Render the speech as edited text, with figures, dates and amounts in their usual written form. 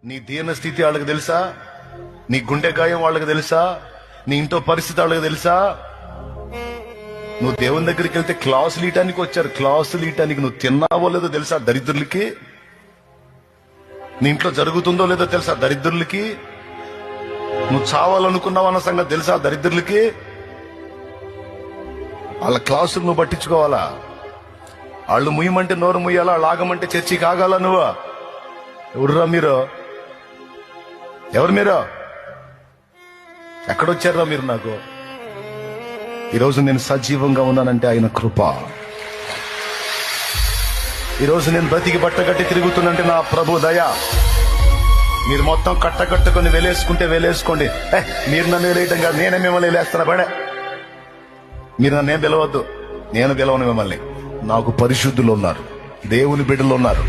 నీ దీన స్థితి వాళ్ళకి తెలుసా? నీ గుండె గాయం వాళ్ళకి తెలుసా? నీ ఇంట్లో పరిస్థితి వాళ్ళకి తెలుసా? నువ్వు దేవుని దగ్గరికి వెళ్తే క్లాసులు ఇయటానికి వచ్చారు. క్లాసులు ఇయటానికి నువ్వు తిన్నావో లేదో తెలుసా దరిద్రులకి? నీ ఇంట్లో జరుగుతుందో లేదో తెలుసా దరిద్రులకి? నువ్వు చావాలనుకున్నావు అన్న సంగతి తెలుసా దరిద్రులకి? వాళ్ళ క్లాసులు నువ్వు పట్టించుకోవాలా? వాళ్ళు ముయ్యమంటే నోరు ముయ్యాలా? వాళ్ళు ఆగమంటే చర్చికి ఆగాల? నువ్వు ఎవరురా మీరు? ఎవరు మీరు? ఎక్కడొచ్చారా మీరు? నాకు ఈరోజు నేను సజీవంగా ఉన్నానంటే ఆయన కృప. ఈరోజు నేను బ్రతికి బట్టగట్టి తిరుగుతున్నంటే నా ప్రభు దయ. మీరు మొత్తం కట్టకట్టుకొని వెలేసుకుంటే వెలేసుకోండి. మీరు నన్ను వెలేయటం కాదు, నేనే మిమ్మల్ని వెలేస్తాను. పడే మీరు నన్నేం పిలవద్దు, నేను పిలవను మిమ్మల్ని. నాకు పరిశుద్ధులు ఉన్నారు, దేవుని బిడ్డలు ఉన్నారు.